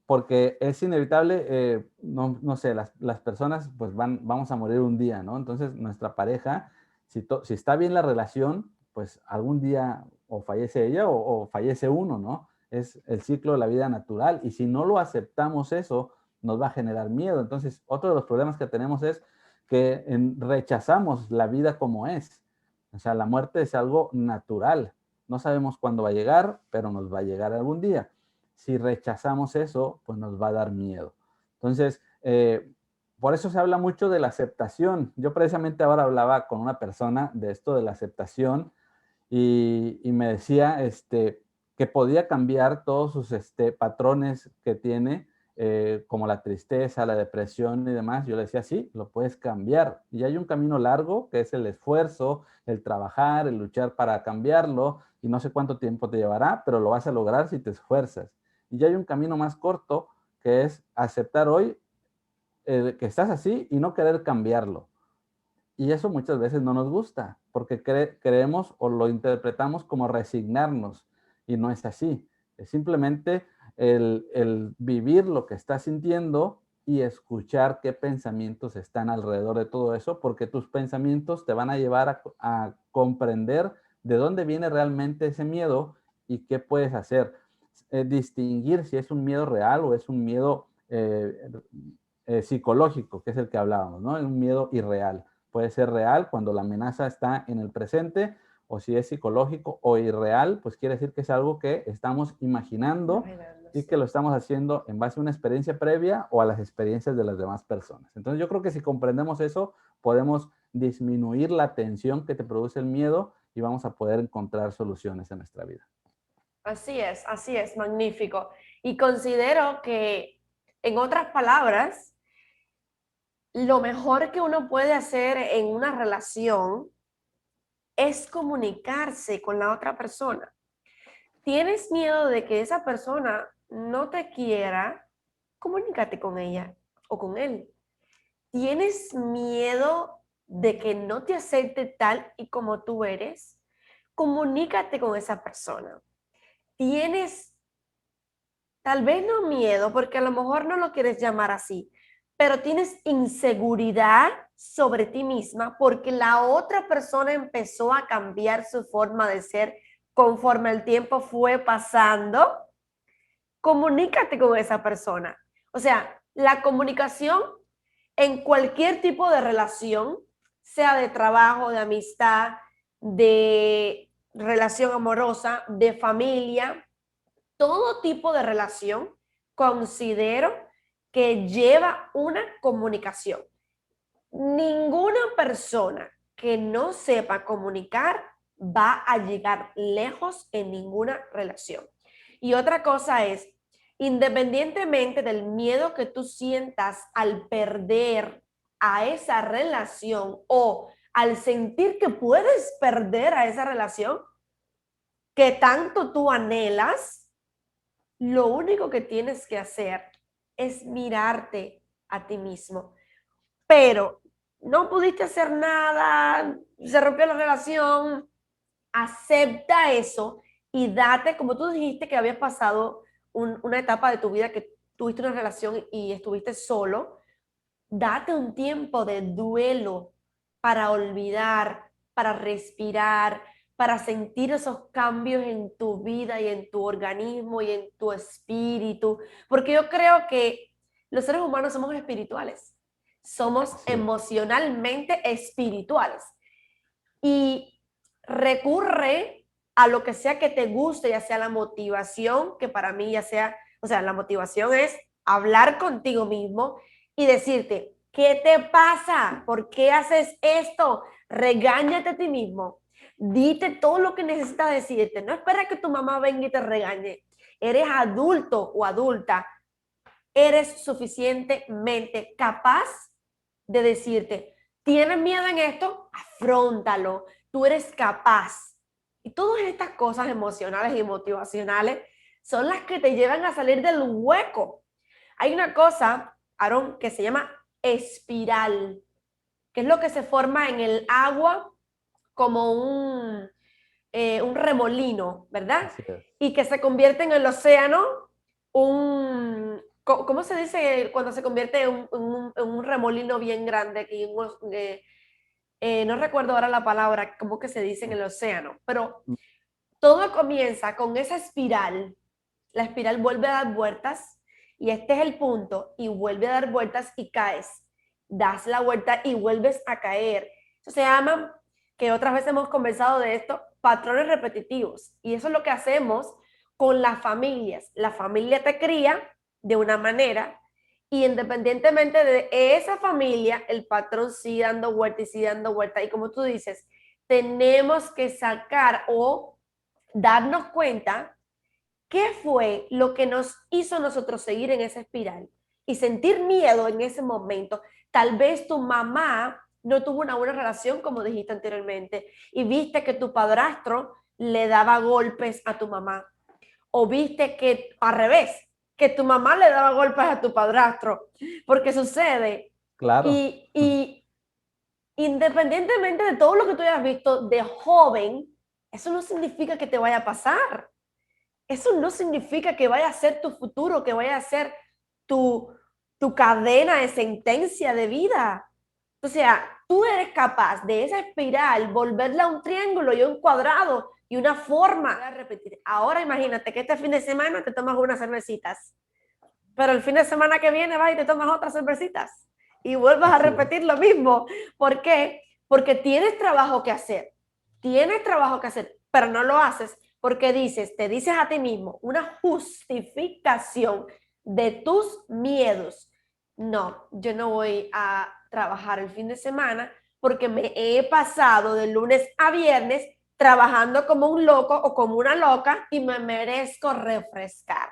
Porque es inevitable, no sé, las personas pues vamos a morir un día, ¿no? Entonces nuestra pareja, si está bien la relación, pues algún día o fallece ella o fallece uno, ¿no? Es el ciclo de la vida natural y si no lo aceptamos eso, nos va a generar miedo. Entonces, otro de los problemas que tenemos es que rechazamos la vida como es. O sea, la muerte es algo natural. No sabemos cuándo va a llegar, pero nos va a llegar algún día. Si rechazamos eso, pues nos va a dar miedo. Entonces, por eso se habla mucho de la aceptación. Yo precisamente ahora hablaba con una persona de esto de la aceptación y me decía que podía cambiar todos sus patrones que tiene, como la tristeza, la depresión y demás. Yo le decía, sí, lo puedes cambiar. Y hay un camino largo que es el esfuerzo, el trabajar, el luchar para cambiarlo y no sé cuánto tiempo te llevará, pero lo vas a lograr si te esfuerzas. Y ya hay un camino más corto que es aceptar hoy que estás así y no querer cambiarlo. Y eso muchas veces no nos gusta, porque creemos o lo interpretamos como resignarnos, y no es así. Es simplemente el vivir lo que estás sintiendo y escuchar qué pensamientos están alrededor de todo eso, porque tus pensamientos te van a llevar a comprender de dónde viene realmente ese miedo y qué puedes hacer. Distinguir si es un miedo real o es un miedo psicológico, que es el que hablábamos, ¿no? Es un miedo irreal. Puede ser real cuando la amenaza está en el presente, o si es psicológico o irreal, pues quiere decir que es algo que estamos imaginando y que lo estamos haciendo en base a una experiencia previa o a las experiencias de las demás personas. Entonces yo creo que si comprendemos eso, podemos disminuir la tensión que te produce el miedo y vamos a poder encontrar soluciones en nuestra vida. Así es, magnífico. Y considero que, en otras palabras, lo mejor que uno puede hacer en una relación es comunicarse con la otra persona. ¿Tienes miedo de que esa persona no te quiera? Comunícate con ella o con él. ¿Tienes miedo de que no te acepte tal y como tú eres? Comunícate con esa persona. ¿Tienes tal vez no miedo, porque a lo mejor no lo quieres llamar así, pero tienes inseguridad sobre ti misma porque la otra persona empezó a cambiar su forma de ser conforme el tiempo fue pasando? Comunícate con esa persona. O sea, la comunicación en cualquier tipo de relación, sea de trabajo, de amistad, de relación amorosa, de familia, todo tipo de relación, considero que lleva una comunicación. Ninguna persona que no sepa comunicar va a llegar lejos en ninguna relación. Y otra cosa es, independientemente del miedo que tú sientas al perder a esa relación o al sentir que puedes perder a esa relación que tanto tú anhelas, lo único que tienes que hacer es mirarte a ti mismo. Pero no pudiste hacer nada, se rompió la relación, acepta eso y date, como tú dijiste que habías pasado una etapa de tu vida que tuviste una relación y estuviste solo, date un tiempo de duelo para olvidar, para respirar, para sentir esos cambios en tu vida y en tu organismo y en tu espíritu, porque yo creo que los seres humanos somos espirituales, somos emocionalmente espirituales y recurre a lo que sea que te guste, ya sea la motivación, que para mí ya sea, o sea, la motivación es hablar contigo mismo y decirte, ¿qué te pasa? ¿Por qué haces esto? Regáñate a ti mismo. Dite todo lo que necesitas decirte. No esperes que tu mamá venga y te regañe. Eres adulto o adulta. Eres suficientemente capaz de decirte, ¿tienes miedo en esto? Afróntalo. Tú eres capaz. Y todas estas cosas emocionales y motivacionales son las que te llevan a salir del hueco. Hay una cosa, Aaron, que se llama espiral, que es lo que se forma en el agua como un remolino, ¿verdad? Y que se convierte en el océano ¿cómo se dice cuando se convierte en un remolino bien grande? No recuerdo ahora la palabra, cómo que se dice en el océano, pero todo comienza con esa espiral. La espiral vuelve a dar vueltas y este es el punto y vuelve a dar vueltas y caes. Das la vuelta y vuelves a caer. Eso se llama, que otras veces hemos conversado de esto, patrones repetitivos. Y eso es lo que hacemos con las familias. La familia te cría de una manera y independientemente de esa familia, el patrón sigue dando vuelta y sigue dando vuelta. Y como tú dices, tenemos que sacar o darnos cuenta qué fue lo que nos hizo nosotros seguir en esa espiral y sentir miedo en ese momento. Tal vez tu mamá no tuvo una buena relación, como dijiste anteriormente, y viste que tu padrastro le daba golpes a tu mamá. O viste que, al revés, que tu mamá le daba golpes a tu padrastro, porque sucede. Claro. Y independientemente de todo lo que tú hayas visto de joven, eso no significa que te vaya a pasar. Eso no significa que vaya a ser tu futuro, que vaya a ser tu cadena de sentencia de vida. O sea, tú eres capaz de esa espiral volverla a un triángulo y un cuadrado y una forma de repetir. Ahora imagínate que este fin de semana te tomas unas cervecitas, pero el fin de semana que viene vas y te tomas otras cervecitas y vuelvas a repetir lo mismo. ¿Por qué? Porque tienes trabajo que hacer, pero no lo haces porque te dices a ti mismo una justificación de tus miedos. No, yo no voy a trabajar el fin de semana porque me he pasado de lunes a viernes trabajando como un loco o como una loca y me merezco refrescar.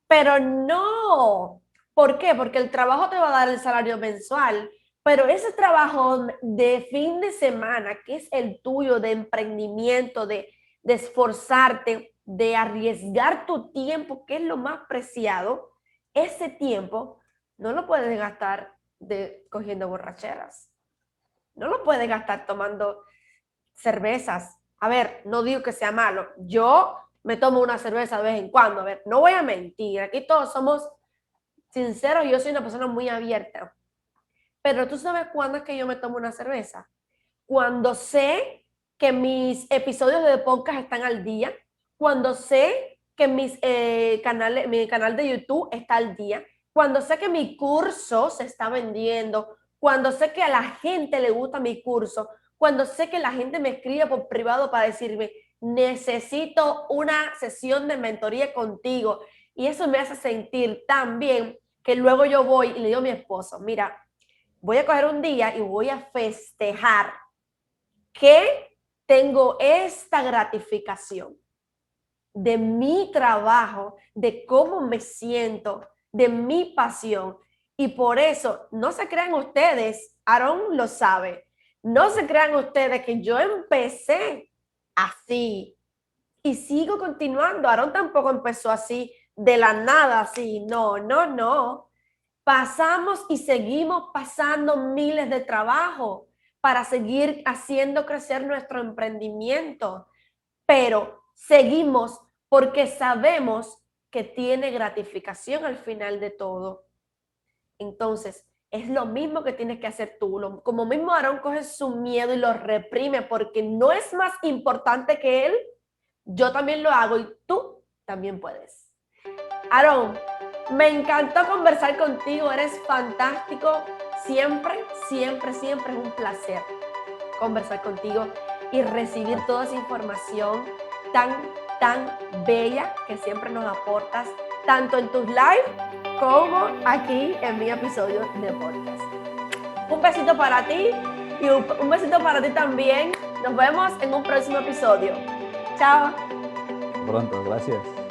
Pero no. ¿Por qué? Porque el trabajo te va a dar el salario mensual, pero ese trabajo de fin de semana, que es el tuyo, de emprendimiento, de esforzarte, de arriesgar tu tiempo, que es lo más preciado, ese tiempo no lo puedes gastar cogiendo borracheras. No lo puedes gastar tomando cervezas. A ver, no digo que sea malo. Yo me tomo una cerveza de vez en cuando. A ver, no voy a mentir. Aquí todos somos sinceros. Yo soy una persona muy abierta. Pero tú sabes cuándo es que yo me tomo una cerveza. Cuando sé que mis episodios de podcast están al día. Cuando sé que mi canal de YouTube está al día. Cuando sé que mi curso se está vendiendo. Cuando sé que a la gente le gusta mi curso. Cuando sé que la gente me escribe por privado para decirme, necesito una sesión de mentoría contigo. Y eso me hace sentir tan bien que luego yo voy y le digo a mi esposo, mira, voy a coger un día y voy a festejar que tengo esta gratificación de mi trabajo, de cómo me siento, de mi pasión. Y por eso, no se crean ustedes, Aarón lo sabe, no se crean ustedes que yo empecé así y sigo continuando. Aarón tampoco empezó así, de la nada, así. No, no, no. Pasamos y seguimos pasando miles de trabajo para seguir haciendo crecer nuestro emprendimiento, pero seguimos porque sabemos que tiene gratificación al final de todo. Entonces, es lo mismo que tienes que hacer tú. Como mismo Aarón coge su miedo y lo reprime porque no es más importante que él, yo también lo hago y tú también puedes. Aarón, me encantó conversar contigo, eres fantástico. Siempre, siempre, siempre es un placer conversar contigo y recibir toda esa información tan, tan bella que siempre nos aportas, tanto en tus lives como aquí en mi episodio de podcast. Un besito para ti y un besito para ti también. Nos vemos en un próximo episodio. Chao. Pronto, gracias.